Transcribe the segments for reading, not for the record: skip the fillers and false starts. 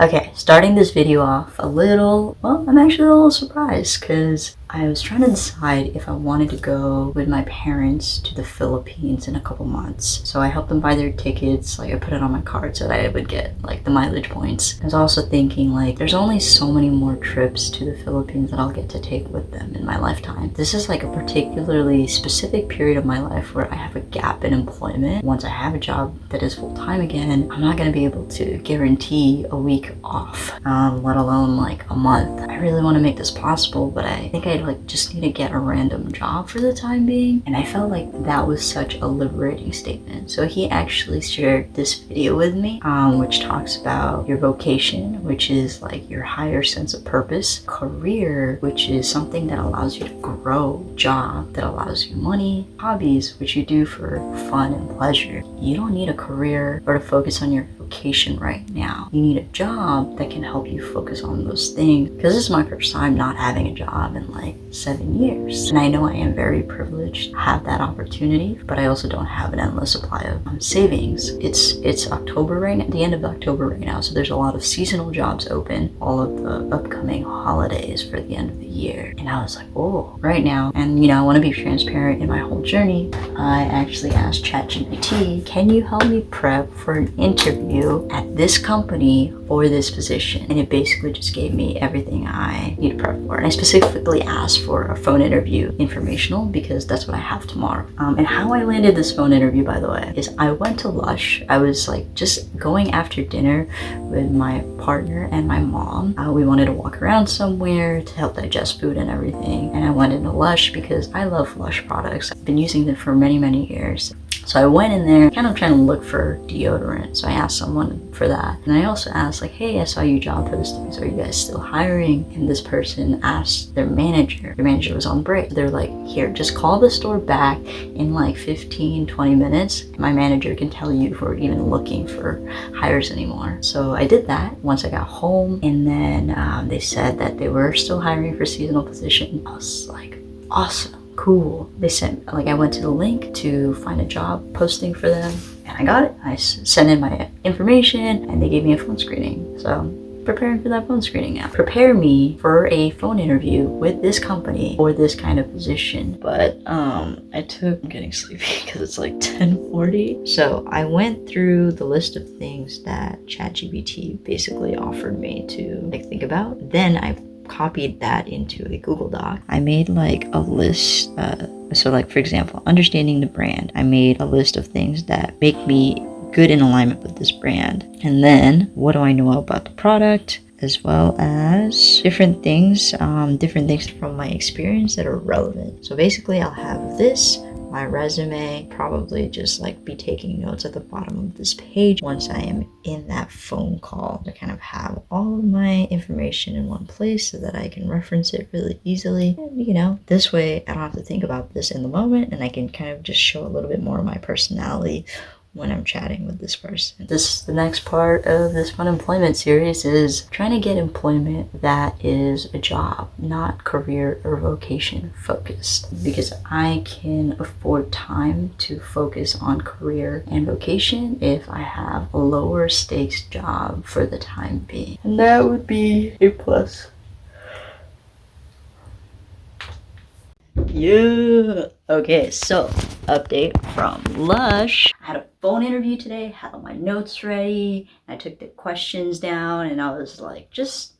Okay, starting this video off I'm actually a little surprised because I was trying to decide if I wanted to go with my parents to the Philippines in a couple months. So I helped them buy their tickets, I put it on my card so that I would get the mileage points. I was also thinking there's only so many more trips to the Philippines that I'll get to take with them in my lifetime. This is a particularly specific period of my life where I have a gap in employment. Once I have a job that is full-time again, I'm not going to be able to guarantee a week off, let alone a month. I really want to make this possible, but I think I just need to get a random job for the time being, and I felt that was such a liberating statement. So he actually shared this video with me, which talks about your vocation, which is your higher sense of purpose, career, which is something that allows you to grow, job that allows you money, hobbies, which you do for fun and pleasure. You don't need a career or to focus on your vocation right now. You need a job that can help you focus on those things, because this is my first time not having a job in 7 years, and I know I am very privileged to have that opportunity, but I also don't have an endless supply of savings. It's October right now, the end of October right now, so there's a lot of seasonal jobs open, all of the upcoming holidays for the end of the year, and I was oh, right now. And I want to be transparent in my whole journey. I actually asked ChatGPT, can you help me prep for an interview at this company for this position? And it basically just gave me everything I need to prep for, and I specifically asked for a phone interview informational because that's what I have tomorrow. And how I landed this phone interview, by the way, is I went to Lush. I was just going after dinner with my partner and my mom. We wanted to walk around somewhere to help digest food and everything, and I went into Lush because I love Lush products. I've been using them for many years. So I went in there kind of trying to look for deodorant. So I asked someone for that. And I also asked hey, I saw your job postings. Are you guys still hiring? And this person asked their manager. Their manager was on break. They're here, just call the store back in 15-20 minutes. My manager can tell you if we're even looking for hires anymore. So I did that once I got home. And then they said that they were still hiring for seasonal position. I was awesome. Cool. They sent, I went to the link to find a job posting for them, and I got it. I sent in my information, and they gave me a phone screening. So I'm preparing for that phone screening now. Prepare me for a phone interview with this company for this kind of position. But I'm getting sleepy because it's 10:40. So I went through the list of things that ChatGPT basically offered me to think about. Then I copied that into a Google Doc. I made a list. So for example, understanding the brand. I made a list of things that make me good in alignment with this brand. And then what do I know about the product, as well as different things from my experience that are relevant. So basically I'll have this, my resume, probably just be taking notes at the bottom of this page once I am in that phone call, to kind of have all of my information in one place so that I can reference it really easily. And this way I don't have to think about this in the moment, and I can kind of just show a little bit more of my personality when I'm chatting with this person. The next part of this Funemployed series is trying to get employment that is a job, not career or vocation focused, because I can afford time to focus on career and vocation if I have a lower stakes job for the time being. And that would be a plus. Yeah. Okay, so update from Lush. I had a phone interview today, had all my notes ready, I took the questions down, and I was just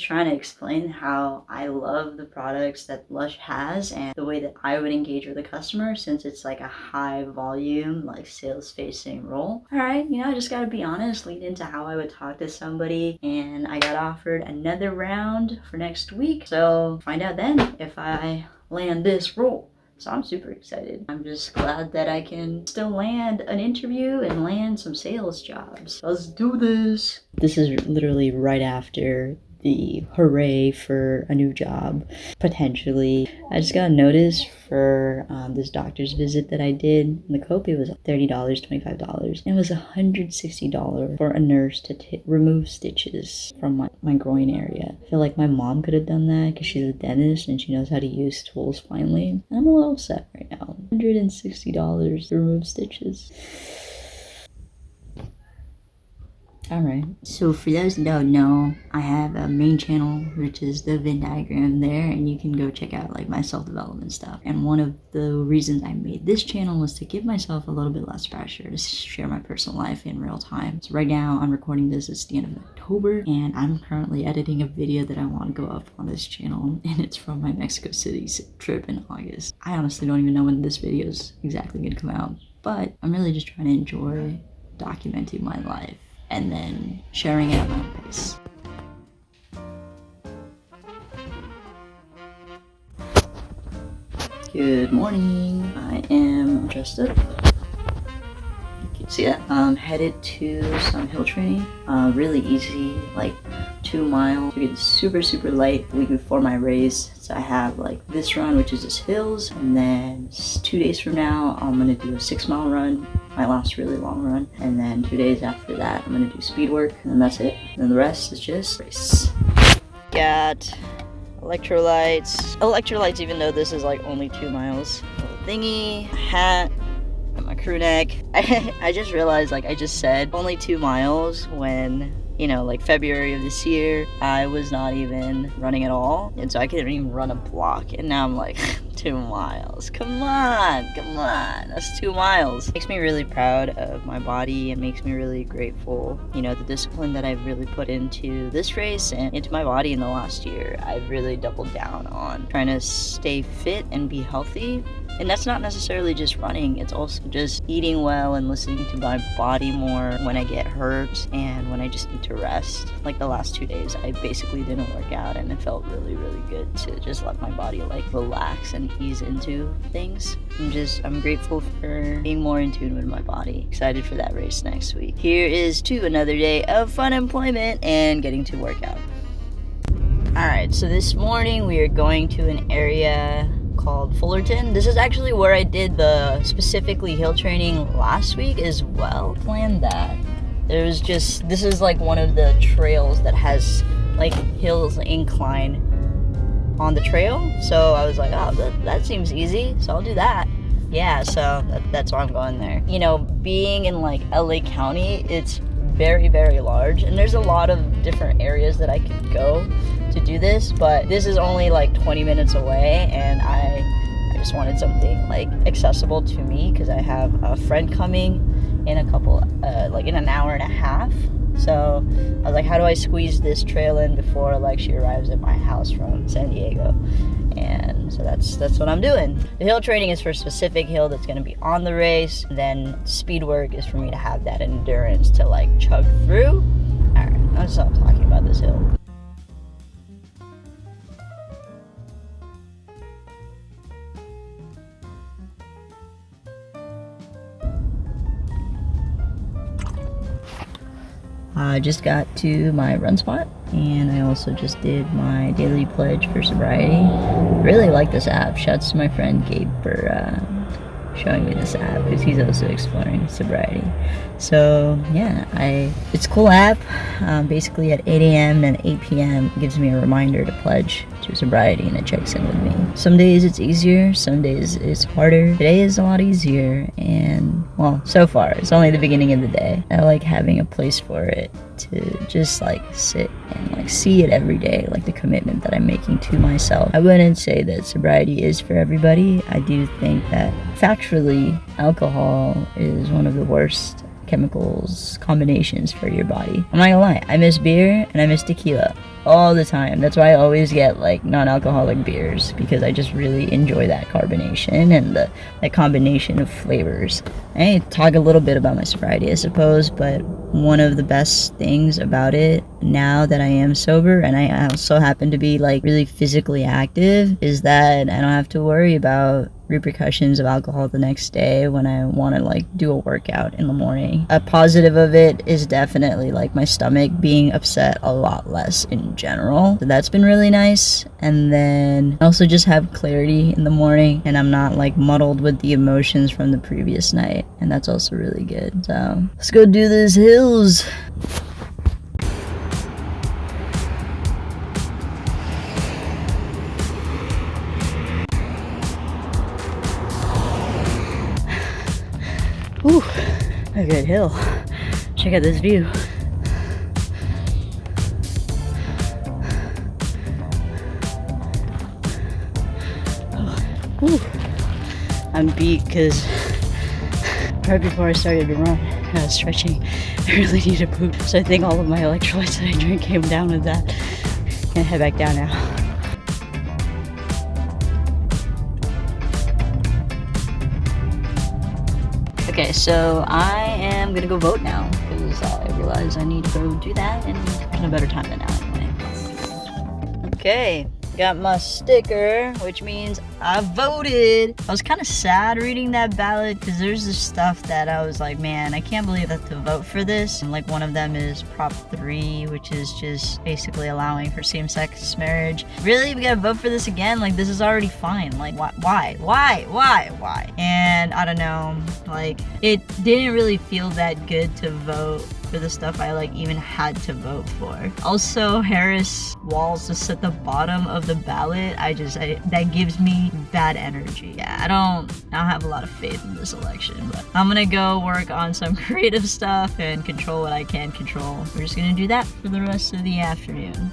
trying to explain how I love the products that Lush has and the way that I would engage with a customer, since it's a high volume, sales facing role. All right, I just gotta be honest, lead into how I would talk to somebody, and I got offered another round for next week. So find out then if I land this role. So I'm super excited. I'm just glad that I can still land an interview and land some sales jobs. Let's do this. This is literally right after the hooray for a new job, potentially. I just got a notice for this doctor's visit that I did, and the copay was $30, $25, and it was $160 for a nurse to remove stitches from my groin area. I feel like my mom could have done that because she's a dentist and she knows how to use tools finally. And I'm a little upset right now. $160 to remove stitches. sound right. So for those that don't know, I have a main channel, which is the Venn diagram there, and you can go check out like my self-development stuff. And one of the reasons I made this channel was to give myself a little bit less pressure to share my personal life in real time. So right now I'm recording this, it's the end of October, and I'm currently editing a video that I want to go up on this channel, and it's from my Mexico City trip in August. I honestly don't even know when this video is exactly gonna come out, but I'm really just trying to enjoy documenting my life and then sharing it at my own pace. Good morning. I am dressed up. You can see that. I'm headed to some hill training. Really easy, like 2 miles. We get super light the week before my race. So I have like this run, which is just hills, and then 2 days from now I'm gonna do a 6-mile run, my last really long run, and then 2 days after that I'm gonna do speed work, and then that's it. And then the rest is just race. Got electrolytes, even though this is like only 2 miles. A little thingy, a hat, and my crew neck. I just realized, like I just said, only 2 miles when, you know, like February of this year, I was not even running at all. And so I couldn't even run a block. And now I'm like, 2 miles. Come on. That's 2 miles. Makes me really proud of my body. It makes me really grateful. You know, the discipline that I've really put into this race and into my body in the last year, I've really doubled down on trying to stay fit and be healthy. And that's not necessarily just running, it's also just eating well and listening to my body more when I get hurt and when I just need to rest. Like the last 2 days, I basically didn't work out, and it felt really good to just let my body like relax and ease into things. I'm grateful for being more in tune with my body. Excited for that race next week. Here is to another day of fun employment and getting to work out. Alright, so this morning we are going to an area called Fullerton. This is actually where I did the specifically hill training last week as well. Planned that. This is like one of the trails that has like hills incline on the trail. So I was like, oh, that seems easy. So I'll do that. Yeah, so that's why I'm going there. You know, being in like LA County, it's very large, and there's a lot of different areas that I could go to do this, but this is only like 20 minutes away, and I just wanted something like accessible to me because I have a friend coming in a couple like in an hour and a half. So I was like, how do I squeeze this trail in before like she arrives at my house from San Diego? And so that's what I'm doing. The hill training is for a specific hill that's going to be on the race. Then speed work is for me to have that endurance to like chug through. All right, I'll stop talking about this hill. I just got to my run spot, and I also just did my daily pledge for sobriety. Really like this app. Shouts to my friend Gabe for showing me this app because he's also exploring sobriety. So yeah, it's a cool app. Basically at 8 a.m. and 8 p.m. it gives me a reminder to pledge to sobriety, and it checks in with me. Some days it's easier, some days it's harder. Today is a lot easier, and well, so far it's only the beginning of the day. I like having a place for it to just like sit and like see it every day, like the commitment that I'm making to myself. I wouldn't say that sobriety is for everybody. I do think that factually alcohol is one of the worst chemicals combinations for your body. I'm not gonna lie, I miss beer and I miss tequila all the time. That's why I always get like non-alcoholic beers, because I just really enjoy that carbonation and that combination of flavors. I talk a little bit about my sobriety, I suppose, but one of the best things about it now that I am sober, and I also happen to be like really physically active, is that I don't have to worry about repercussions of alcohol the next day when I want to like do a workout in the morning. A positive of it is definitely like my stomach being upset a lot less in general. So that's been really nice. And then I also just have clarity in the morning, and I'm not like muddled with the emotions from the previous night, and that's also really good. So let's go do these hills. Ooh, a good hill. Check out this view. Whew. I'm beat because right before I started to run, I was stretching. I really need to poop. So I think all of my electrolytes that I drink came down with that. Gonna head back down now. Okay, so I am gonna go vote now because I realize I need to go do that, and there's no better time than now anyway. Okay, got my sticker, which means I voted. I was kind of sad reading that ballot because there's this stuff that I was like, man, I can't believe I have to vote for this. And like one of them is Prop 3, which is just basically allowing for same-sex marriage. Really? We gotta vote for this again? Like, this is already fine. Like, why? And I don't know, like, it didn't really feel that good to vote for the stuff I like even had to vote for. Also, Harris walls just at the bottom of the ballot. That gives me bad energy. Yeah, I don't have a lot of faith in this election, but I'm gonna go work on some creative stuff and control what I can control. We're just gonna do that for the rest of the afternoon.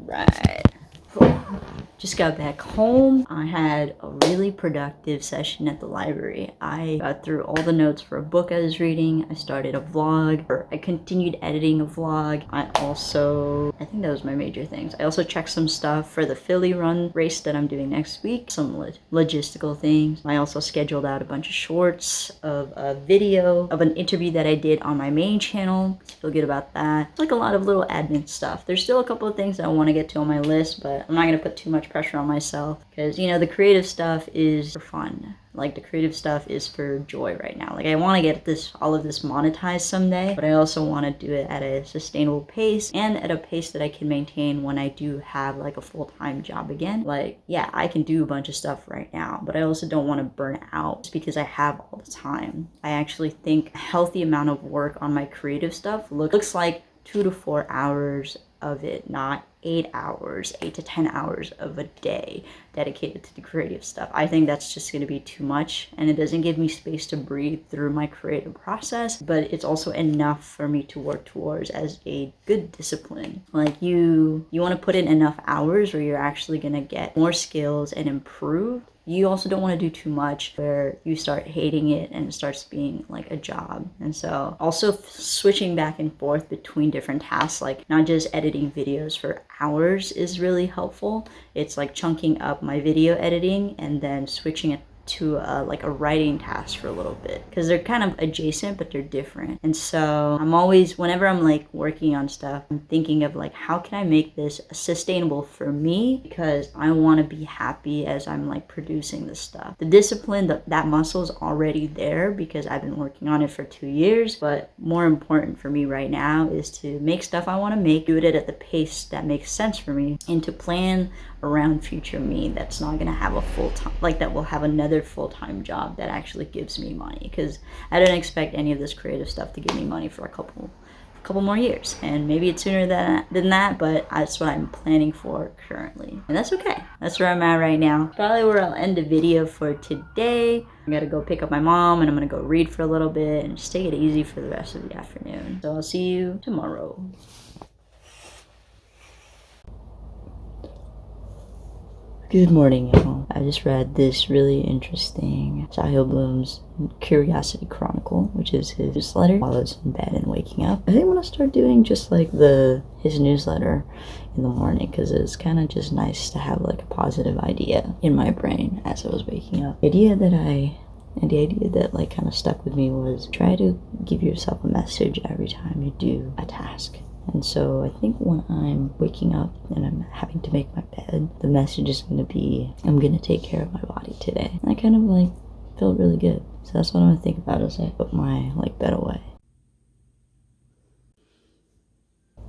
Right. Just got back home. I had a really productive session at the library. I got through all the notes for a book I was reading. I started a vlog, or I continued editing a vlog. I think that was my major things. I also checked some stuff for the Philly run race that I'm doing next week, some logistical things. I also scheduled out a bunch of shorts of a video of an interview that I did on my main channel. I feel good about that. It's like a lot of little admin stuff. There's still a couple of things that I want to get to on my list, but I'm not going to put too much pressure on myself because, you know, the creative stuff is for fun. Like, the creative stuff is for joy right now. Like, I want to get all of this monetized someday, but I also want to do it at a sustainable pace and at a pace that I can maintain when I do have like a full-time job again. Like, yeah, I can do a bunch of stuff right now, but I also don't want to burn out just because I have all the time. I actually think a healthy amount of work on my creative stuff looks like 2 to 4 hours of it, not 8 to 10 hours of a day dedicated to the creative stuff. I think that's just going to be too much, and it doesn't give me space to breathe through my creative process, but it's also enough for me to work towards as a good discipline. Like, you want to put in enough hours where you're actually going to get more skills and improve. You also don't want to do too much where you start hating it and it starts being like a job. And so also switching back and forth between different tasks, like not just editing videos for hours, is really helpful. It's like chunking up my video editing and then switching it to like a writing task for a little bit, because they're kind of adjacent but they're different. And so I'm always, whenever I'm like working on stuff, I'm thinking of like, how can I make this sustainable for me, because I want to be happy as I'm like producing this stuff. The discipline, that muscle is already there because I've been working on it for 2 years, but more important for me right now is to make stuff I want to make, do it at the pace that makes sense for me, and to plan around future me that's not gonna have a full-time, like that will have another full-time job that actually gives me money, because I don't expect any of this creative stuff to give me money for a couple more years, and maybe it's sooner than that, but that's what I'm planning for currently, and that's okay. That's where I'm at right now. Probably where I'll end the video for today. I gotta go pick up my mom, and I'm gonna go read for a little bit and just take it easy for the rest of the afternoon. So I'll see you tomorrow. Good morning, y'all. I just read this really interesting Sahil Bloom's Curiosity Chronicle, which is his newsletter while I was in bed and waking up. I think I'm gonna start doing just like his newsletter in the morning, because it's kind of just nice to have like a positive idea in my brain as I was waking up. The idea that like kind of stuck with me was try to give yourself a message every time you do a task. And so I think when I'm waking up and I'm having to make my bed, the message is going to be, I'm going to take care of my body today. And I kind of like felt really good. So that's what I'm going to think about as I put my like bed away.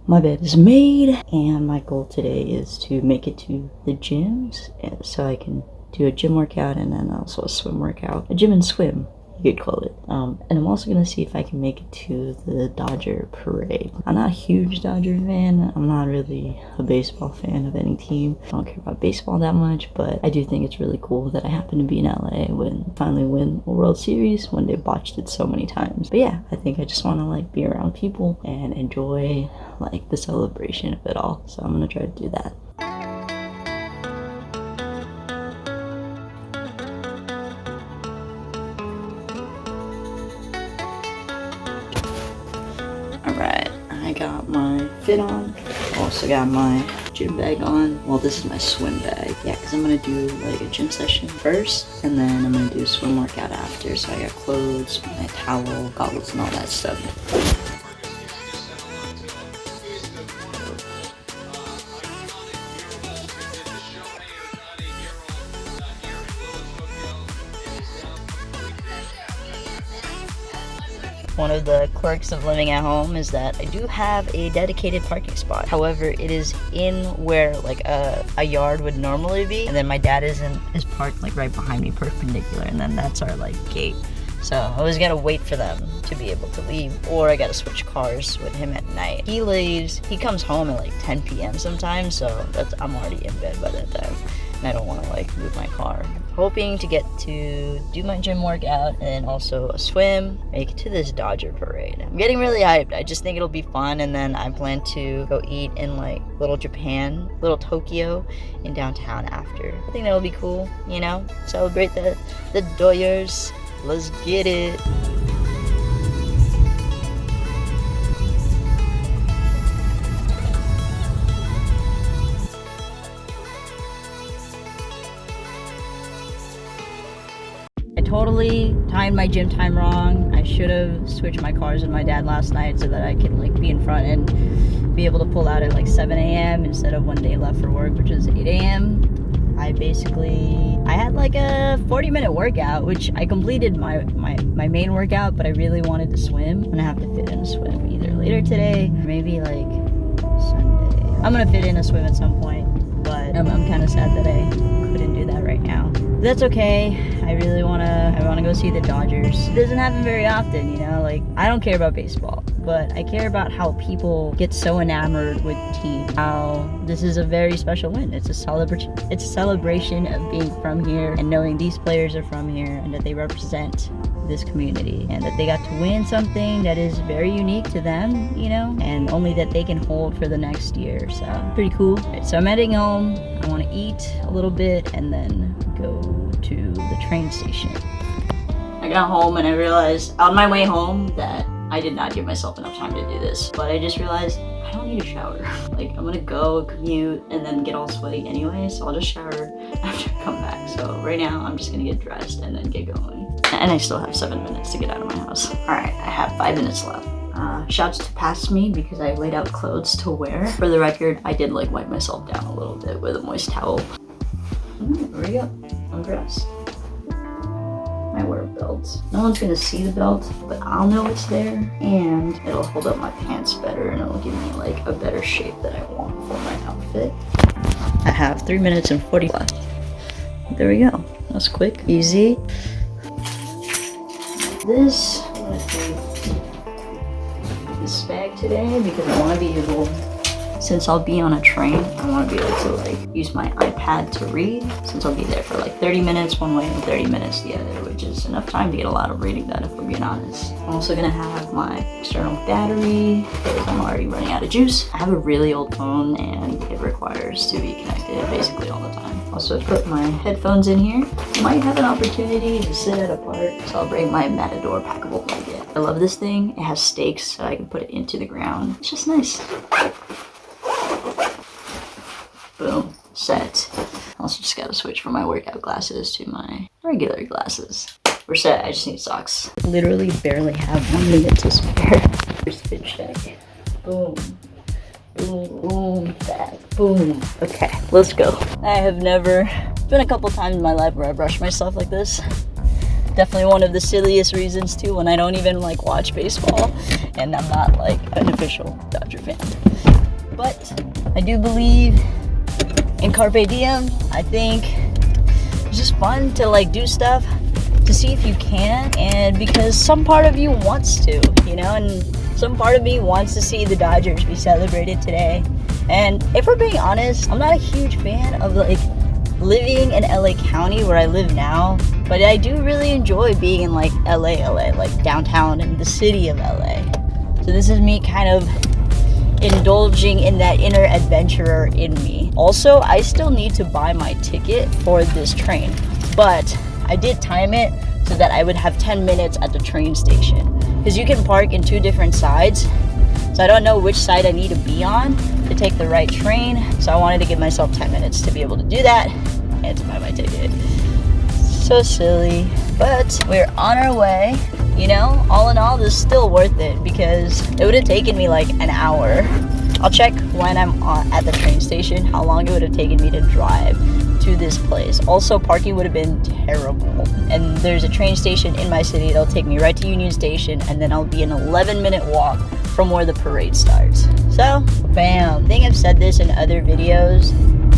My bed is made, and my goal today is to make it to the gyms so I can do a gym workout and then also a swim workout. A gym and swim. you could call it. And I'm also gonna see if I can make it to the Dodger parade. I'm not a huge Dodger fan. I'm not really a baseball fan of any team. I don't care about baseball that much, but I do think it's really cool that I happen to be in LA when finally win a World Series when they botched it so many times. But yeah, I think I just want to like be around people and enjoy like the celebration of it all. So I'm gonna try to do that. Alright, I got my fit on. Also got my gym bag on. Well, this is my swim bag. Yeah, because I'm going to do like a gym session first, and then I'm going to do a swim workout after. So I got clothes, my towel, goggles, and all that stuff. One of the quirks of living at home is that I do have a dedicated parking spot. However, it is in where like a yard would normally be, and then my dad is parked like right behind me, perpendicular, and then that's our like gate. So I always gotta wait for them to be able to leave, or I gotta switch cars with him at night. He comes home at like 10 p.m. sometimes, so I'm already in bed by that time, and I don't want to like move my car. Hoping to get to do my gym workout and also a swim, make it to this Dodger parade. I'm getting really hyped. I just think it'll be fun, and then I plan to go eat in like Little Tokyo in downtown after. I think that'll be cool, you know? Celebrate the Dodgers. Let's get it. I totally timed my gym time wrong. I should have switched my cars with my dad last night so that I could like be in front and be able to pull out at like 7 a.m. instead of when they left for work, which is 8 a.m. I had like a 40-minute workout, which I completed my main workout, but I really wanted to swim. I'm gonna have to fit in a swim either later today, or maybe like Sunday. I'm gonna fit in a swim at some point, but I'm kind of sad that I couldn't do that right now. But that's okay. I wanna go see the Dodgers. It doesn't happen very often, you know, like I don't care about baseball, but I care about how people get so enamored with team. How this is a very special win. It's a celebration of being from here and knowing these players are from here and that they represent this community and that they got to win something that is very unique to them, you know, and only that they can hold for the next year. So pretty cool. Right, so I'm heading home. I want to eat a little bit and then go to the train station. I got home and I realized on my way home that I did not give myself enough time to do this, but I just realized I don't need a shower. Like I'm gonna go commute and then get all sweaty anyway, so I'll just shower after I come back. So right now I'm just gonna get dressed and then get going. And I still have 7 minutes to get out of my house. All right, I have 5 minutes left. Shouts to pass me because I laid out clothes to wear. For the record, I did like wipe myself down a little bit with a moist towel. There we go, I'm dressed. I wear a belt. No one's gonna see the belt, but I'll know it's there, and it'll hold up my pants better, and it'll give me like a better shape that I want for my outfit. I have 3 minutes and 40 left. There we go. That's quick, easy. This, I'm gonna take this bag today because I want to be able, since I'll be on a train, I want to be able to like use my iPad to read, since I'll be there for like 30 minutes one way and 30 minutes the other, which is enough time to get a lot of reading done if we're being honest. I'm also gonna have my external battery because I'm already running out of juice. I have a really old phone and it requires to be connected basically all the time. Also put my headphones in here. Might have an opportunity to sit at a park, so I'll bring my Matador packable blanket. I love this thing. It has stakes so I can put it into the ground. It's just nice. Boom, set. I also just gotta switch from my workout glasses to my regular glasses. We're set, I just need socks. Literally barely have 1 minute to spare. First fit check. Boom. Boom, boom, back, boom. Okay, let's go. I have never, it's been a couple times in my life where I brush myself like this. Definitely one of the silliest reasons too, when I don't even like watch baseball and I'm not like an official Dodger fan. But I do believe in Carpe Diem. I think it's just fun to like do stuff to see if you can, and because some part of you wants to, you know, and some part of me wants to see the Dodgers be celebrated today. And if we're being honest, I'm not a huge fan of like living in LA County where I live now, but I do really enjoy being in like LA, like downtown in the city of LA. So this is me kind of indulging in that inner adventurer in me. Also, I still need to buy my ticket for this train, but I did time it so that I would have 10 minutes at the train station, because you can park in 2 different sides. So I don't know which side I need to be on to take the right train. So I wanted to give myself 10 minutes to be able to do that and to buy my ticket. So silly, but we're on our way. You know, all in all, this is still worth it because it would have taken me like an hour. I'll check when I'm at the train station how long it would have taken me to drive to this place. Also, parking would have been terrible. And there's a train station in my city that'll take me right to Union Station, and then I'll be an 11-minute walk from where the parade starts. So, bam. I think I've said this in other videos.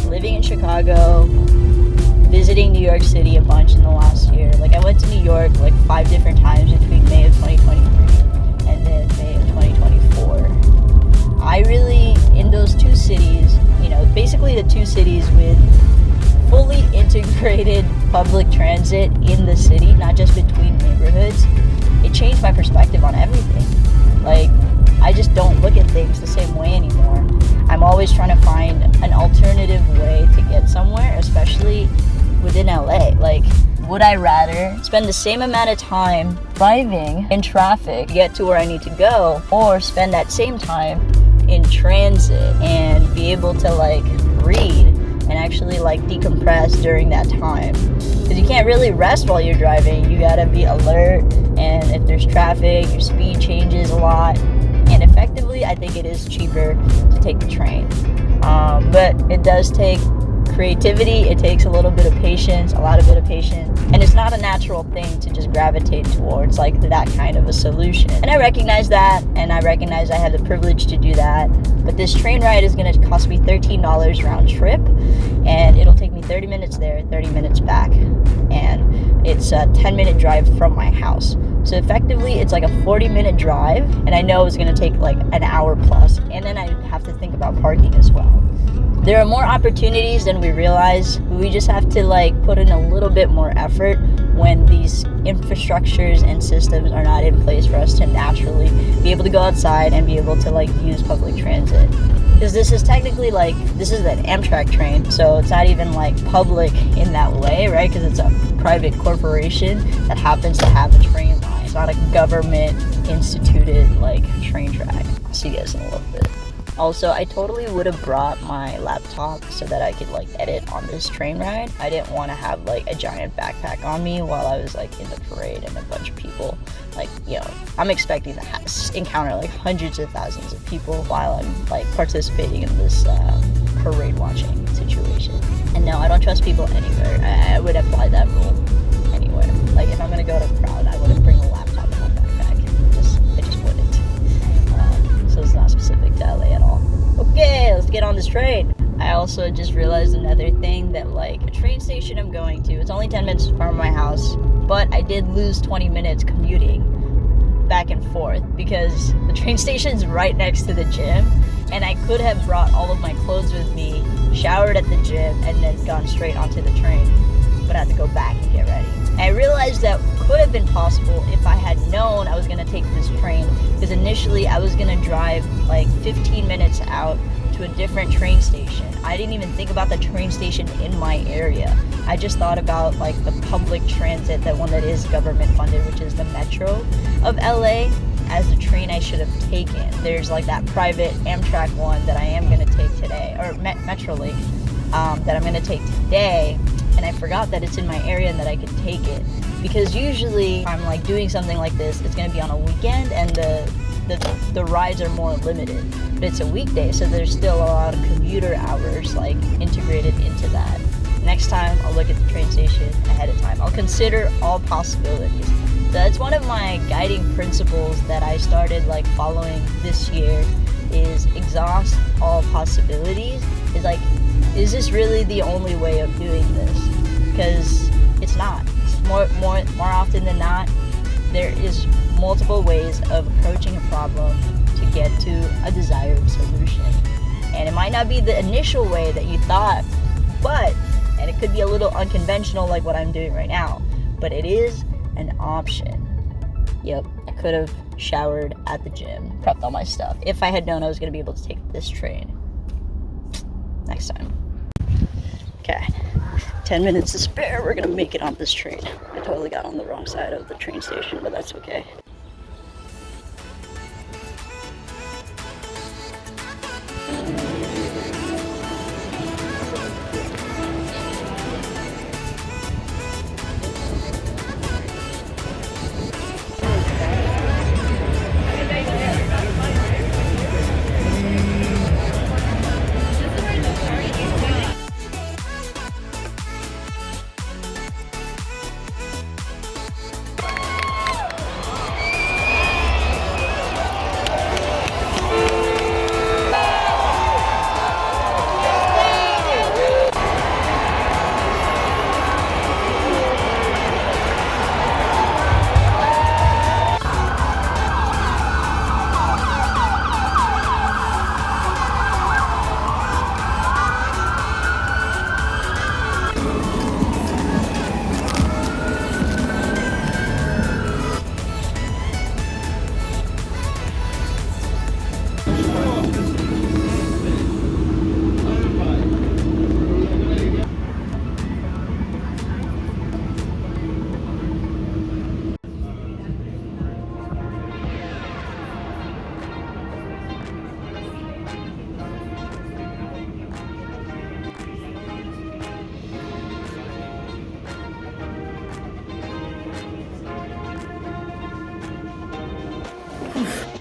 Living in Chicago, visiting New York City a bunch in the last year. Like, I went to New York like 5 different times between May of 2023 and then May of 2024. I really, in those 2 cities, you know, basically the 2 cities with fully integrated public transit in the city, not just between neighborhoods, it changed my perspective on everything. Like, I just don't look at things the same way anymore. I'm always trying to find an alternative way to get somewhere, especially within LA. Like, would I rather spend the same amount of time driving in traffic to get to where I need to go, or spend that same time in transit and be able to like read and actually like decompress during that time? Because you can't really rest while you're driving. You gotta be alert, and if there's traffic, your speed changes a lot. And effectively, I think it is cheaper to take the train. But it does take creativity. It takes a little bit of patience, a lot of bit of patience. And it's not a natural thing to just gravitate towards like that kind of a solution. And I recognize that, and I recognize I have the privilege to do that. But this train ride is going to cost me $13 round trip, and it'll take me 30 minutes there, 30 minutes back. And it's a 10-minute drive from my house. So effectively, it's like a 40-minute drive, and I know it's going to take like an hour plus, and then I have to think about parking as well. There are more opportunities than we realize. We just have to like put in a little bit more effort when these infrastructures and systems are not in place for us to naturally be able to go outside and be able to like use public transit. Because this is technically like, this is an Amtrak train, so it's not even like public in that way, right? Because it's a private corporation that happens to have a train line. It's not a government instituted like train track. I'll see you guys in a little bit. Also, I totally would have brought my laptop so that I could like edit on this train ride. I didn't want to have like a giant backpack on me while I was like in the parade and a bunch of people. Like, you know, I'm expecting to encounter like hundreds of thousands of people while I'm like participating in this parade watching situation. And no, I don't trust people anywhere. I would apply that rule anywhere. Like, if I'm gonna go to a crowd, I wouldn't bring a laptop in my backpack. I just wouldn't. So it's not specific to LA at all. Okay, let's get on this train. I also just realized another thing, that like a train station I'm going to, it's only 10 minutes from my house, but I did lose 20 minutes commuting back and forth because the train station's right next to the gym, and I could have brought all of my clothes with me, showered at the gym, and then gone straight onto the train, but I had to go back and get ready. I realized that could have been possible if I had known I was going to take this train, because initially I was going to drive like 15 minutes out to a different train station. I didn't even think about the train station in my area. I just thought about like the public transit, the one that is government funded, which is the Metro of LA, as the train I should have taken. There's like that private Amtrak one that I am going to take today, or Metrolink, that I'm going to take today. And I forgot that it's in my area and that I could take it. Because usually if I'm like doing something like this, it's going to be on a weekend and the rides are more limited. But it's a weekday, so there's still a lot of commuter hours like integrated into that. Next time I'll look at the train station ahead of time. I'll consider all possibilities. That's one of my guiding principles that I started like following this year, is exhaust all possibilities. Is like, is this really the only way of doing this? Because it's not. It's more more often than not, there is multiple ways of approaching a problem to get to a desired solution. And it might not be the initial way that you thought, and it could be a little unconventional like what I'm doing right now, but it is an option. Yep, I could have showered at the gym, prepped all my stuff, if I had known I was going to be able to take this train. Next time. Okay, 10 minutes to spare. We're going to make it on this train. I totally got on the wrong side of the train station, but that's okay.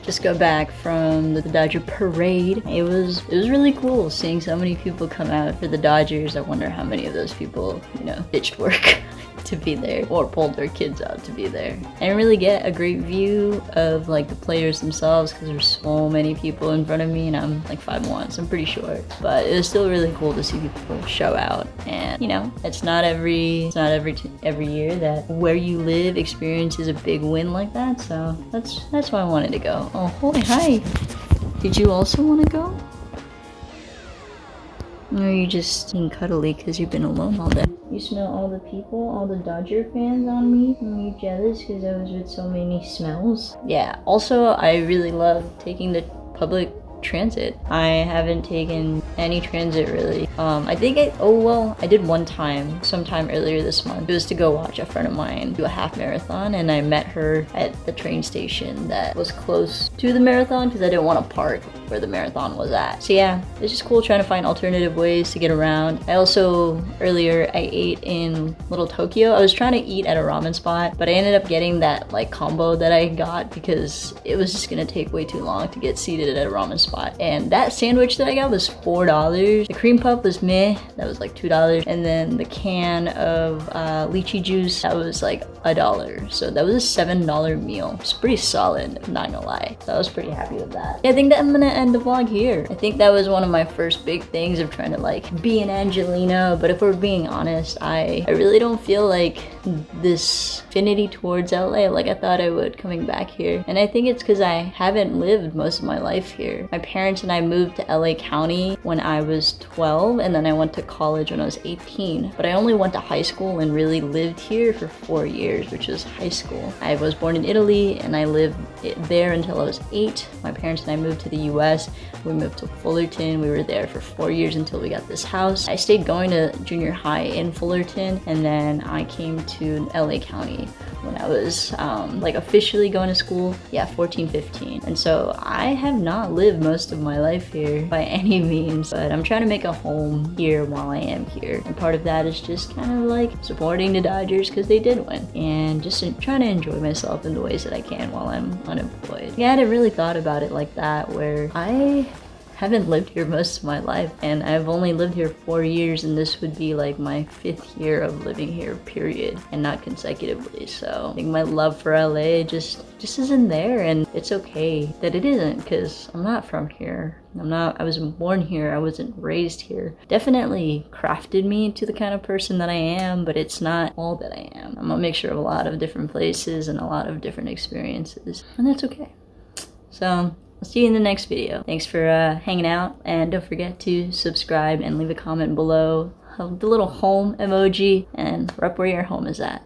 Just got back from the Dodger parade. It was really cool seeing so many people come out for the Dodgers. I wonder how many of those people, ditched work to be there or pulled their kids out to be there. I didn't really get a great view of like the players themselves because there's so many people in front of me and I'm like 5'1", so I'm pretty short. But it was still really cool to see people show out, and it's not every year that where you live experiences a big win like that. So that's why I wanted to go. Oh, hi. Did you also want to go? Or are you just being cuddly because you've been alone all day? You smell all the people, all the Dodger fans on me? Are you jealous because I was with so many smells? Yeah, also I really love taking the public transit. I haven't taken any transit really. I did one time, sometime earlier this month. It was to go watch a friend of mine do a half marathon, and I met her at the train station that was close to the marathon because I didn't want to park where the marathon was at. So yeah, it's just cool trying to find alternative ways to get around. Earlier I ate in Little Tokyo. I was trying to eat at a ramen spot, but I ended up getting that like combo that I got because it was just gonna take way too long to get seated at a ramen spot. And that sandwich that I got was $4. The cream puff was meh, that was like $2. And then the can of lychee juice, that was like $1. So that was a $7 meal. It's pretty solid, I'm not gonna lie. So I was pretty happy with that. Yeah, I think that I'm gonna end the vlog here. I think that was one of my first big things of trying to like be an Angelina. But if we're being honest, I really don't feel like this affinity towards LA like I thought I would coming back here. And I think it's because I haven't lived most of my life here. My parents and I moved to LA County when I was 12, and then I went to college when I was 18. But I only went to high school and really lived here for 4 years, which was high school. I was born in Italy and I lived there until I was 8. My parents and I moved to the US. We moved to Fullerton. We were there for 4 years until we got this house. I stayed going to junior high in Fullerton, and then I came to LA County when I was like officially going to school, 14, 15. And so I have not lived most of my life here by any means, but I'm trying to make a home here while I am here. And part of that is just kind of like supporting the Dodgers because they did win, and just trying to enjoy myself in the ways that I can while I'm unemployed. Yeah, I hadn't really thought about it like that, where I haven't lived here most of my life, and I've only lived here 4 years, and this would be like my 5th year of living here, period, and not consecutively. So I think my love for LA just isn't there, and it's okay that it isn't, because I'm not from here. I wasn't born here, I wasn't raised here. Definitely crafted me to the kind of person that I am, but it's not all that I am. I'm a mixture of a lot of different places and a lot of different experiences, and that's okay. So I'll see you in the next video. Thanks for hanging out, and don't forget to subscribe and leave a comment below, the little home emoji, and rep where your home is at.